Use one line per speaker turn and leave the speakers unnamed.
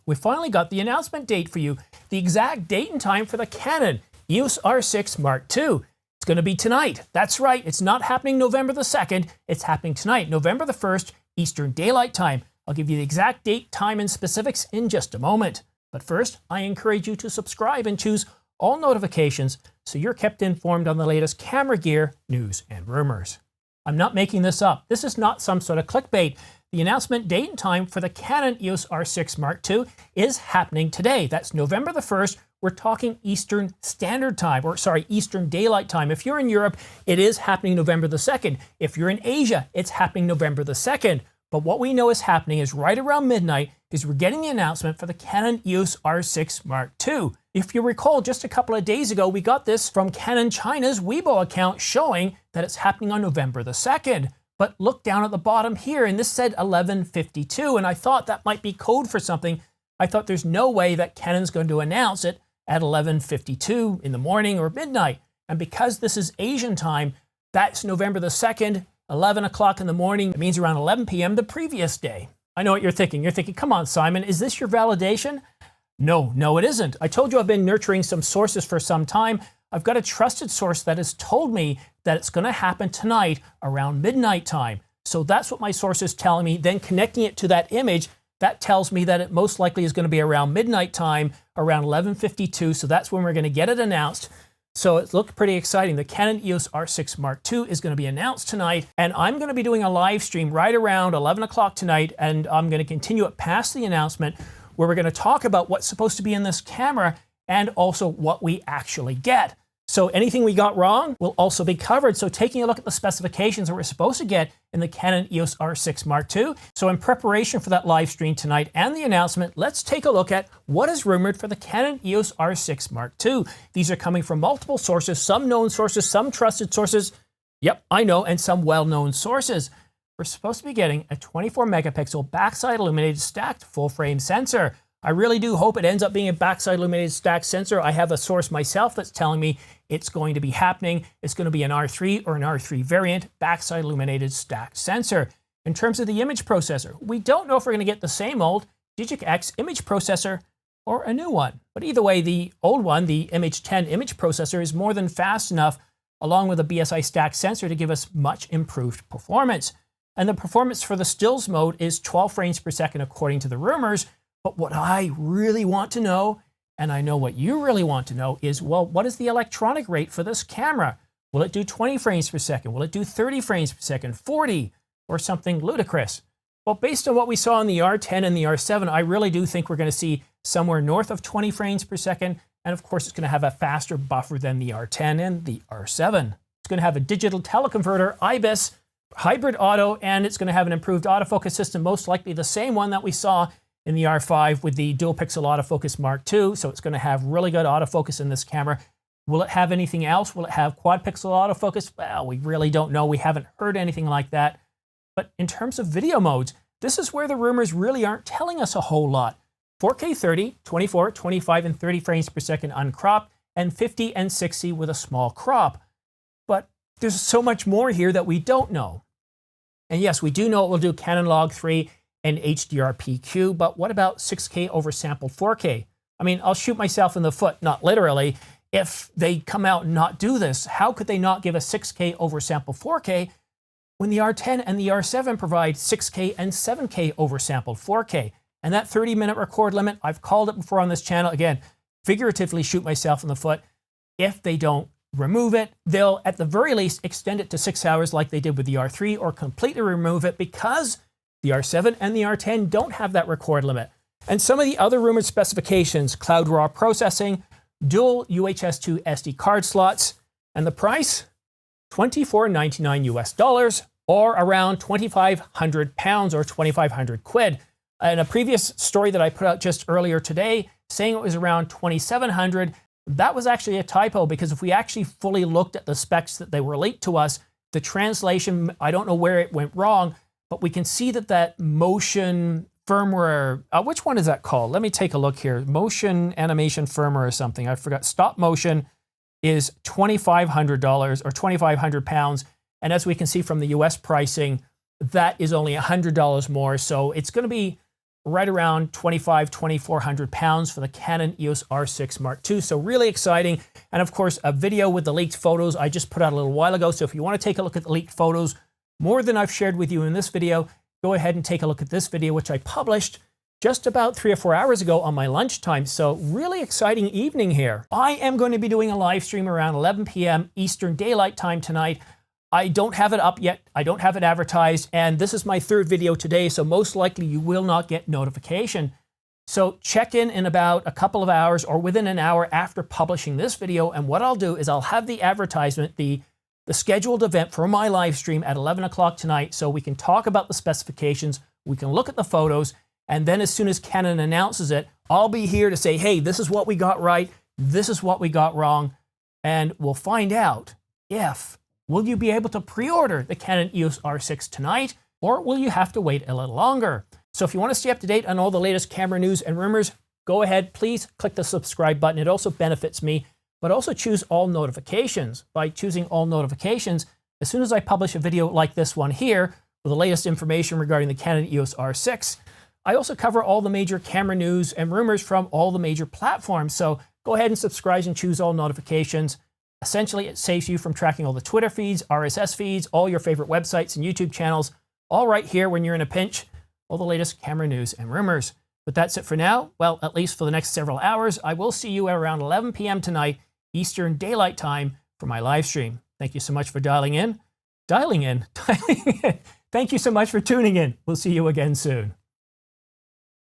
we finally got the announcement date for you. The exact date and time for the Canon EOS R6 Mark II. It's going to be tonight. That's right, it's not happening November the 2nd, it's happening tonight, November the 1st, Eastern Daylight Time. I'll give you the exact date, time, and specifics in just a moment. But first, I encourage you to subscribe and choose all notifications so you're kept informed on the latest camera gear, news, and rumors. I'm not making this up. This is not some sort of clickbait. The announcement date and time for the Canon EOS R6 Mark II is happening today. That's November the 1st. We're talking Eastern Standard Time, or sorry, Eastern Daylight Time. If you're in Europe, it is happening November the 2nd. If you're in Asia, it's happening November the 2nd. But what we know is happening is right around midnight is we're getting the announcement for the Canon EOS R6 Mark II. If you recall, just a couple of days ago, we got this from Canon China's Weibo account showing that it's happening on November the 2nd. But look down at the bottom here, and this said 11:52, and I thought that might be code for something. I thought there's no way that Canon's going to announce it at 11:52 in the morning or midnight. And because this is Asian time, that's November the 2nd, 11 o'clock in the morning. It means around 11 p.m. the previous day. I know what you're thinking. You're thinking, come on, Simon, is this your validation? No, it isn't. I told you I've been nurturing some sources for some time. I've got a trusted source that has told me that it's going to happen tonight around midnight time. So that's what my source is telling me. Then connecting it to that image, that tells me that it most likely is going to be around midnight time, around 11:52. So that's when we're going to get it announced. So it looked pretty exciting. The Canon EOS R6 Mark II is going to be announced tonight, and I'm going to be doing a live stream right around 11 o'clock tonight, and I'm going to continue it past the announcement, where we're going to talk about what's supposed to be in this camera and also what we actually get. So anything we got wrong will also be covered. So taking a look at the specifications that we're supposed to get in the Canon EOS R6 Mark II. So in preparation for that live stream tonight and the announcement, let's take a look at what is rumored for the Canon EOS R6 Mark II. These are coming from multiple sources, some known sources, some trusted sources. Yep, I know, and some well-known sources. We're supposed to be getting a 24 megapixel backside illuminated stacked full frame sensor. I really do hope it ends up being a backside illuminated stacked sensor. I have a source myself that's telling me it's going to be happening. It's going to be an R3 or an R3 variant backside illuminated stacked sensor. In terms of the image processor, we don't know if we're going to get the same old Digic X image processor or a new one. But either way, the old one, the Image 10 image processor, is more than fast enough, along with a BSI stacked sensor, to give us much improved performance. And the performance for the stills mode is 12 frames per second according to the rumors. But what I really want to know, and I know what you really want to know, is, well, what is the electronic rate for this camera? Will it do 20 frames per second? Will it do 30 frames per second, 40, or something ludicrous? Well, based on what we saw in the R10 and the R7, I really do think we're going to see somewhere north of 20 frames per second. And of course, it's going to have a faster buffer than the R10 and the R7. It's going to have a digital teleconverter, IBIS, hybrid auto, and it's going to have an improved autofocus system, most likely the same one that we saw in the R5 with the dual pixel autofocus Mark II. So it's going to have really good autofocus in this camera. Will it have anything else? Will it have quad pixel autofocus? Well, we really don't know. We haven't heard anything like that. But in terms of video modes, this is where the rumors really aren't telling us a whole lot. 4K 30, 24, 25, and 30 frames per second uncropped, and 50 and 60 with a small crop. But there's so much more here that we don't know. And yes, we do know it will do Canon Log 3 and HDR-PQ, but what about 6K oversampled 4K? I mean, I'll shoot myself in the foot, not literally, if they come out and not do this. How could they not give a 6K oversampled 4K when the R10 and the R7 provide 6K and 7K oversampled 4K? And that 30-minute record limit, I've called it before on this channel. Again, figuratively shoot myself in the foot. If they don't remove it, they'll at the very least extend it to 6 hours like they did with the R3, or completely remove it, because the R7 and the R10 don't have that record limit. And some of the other rumored specifications: Cloud RAW processing, dual UHS-2 SD card slots, and the price, $24.99 US, or around 2,500 pounds or 2,500 quid. In a previous story that I put out just earlier today, saying it was around 2,700, that was actually a typo, because if we actually fully looked at the specs that they were leaked to us, the translation, I don't know where it went wrong, but we can see that motion firmware, which one is that called? Let me take a look here. Motion animation firmware or something. I forgot. Stop motion is $2,500 or 2,500 pounds. And as we can see from the US pricing, that is only $100 more. So it's going to be right around 2,400 pounds for the Canon EOS R6 Mark II. So really exciting. And of course, a video with the leaked photos I just put out a little while ago. So if you want to take a look at the leaked photos, more than I've shared with you in this video, go ahead and take a look at this video, which I published just about 3 or 4 hours ago on my lunchtime. So really exciting evening here. I am going to be doing a live stream around 11 p.m. Eastern Daylight Time tonight. I don't have it up yet. I don't have it advertised. And this is my 3rd video today. So most likely you will not get notification. So check in about a couple of hours or within an hour after publishing this video. And what I'll do is I'll have the advertisement, the scheduled event for my live stream at 11 o'clock tonight. So we can talk about the specifications. We can look at the photos. And then as soon as Canon announces it, I'll be here to say, hey, this is what we got right. This is what we got wrong. And we'll find out if will you be able to pre-order the Canon EOS R6 tonight, or will you have to wait a little longer? So if you want to stay up to date on all the latest camera news and rumors, go ahead, please click the subscribe button. It also benefits me, but also choose all notifications. By choosing all notifications, as soon as I publish a video like this one here, with the latest information regarding the Canon EOS R6, I also cover all the major camera news and rumors from all the major platforms. So go ahead and subscribe and choose all notifications. Essentially, it saves you from tracking all the Twitter feeds, RSS feeds, all your favorite websites and YouTube channels, all right here when you're in a pinch, all the latest camera news and rumors. But that's it for now. Well, at least for the next several hours. I will see you at around 11 p.m. tonight, Eastern Daylight Time, for my live stream. Thank you so much for dialing in. Thank you so much for tuning in. We'll see you again soon.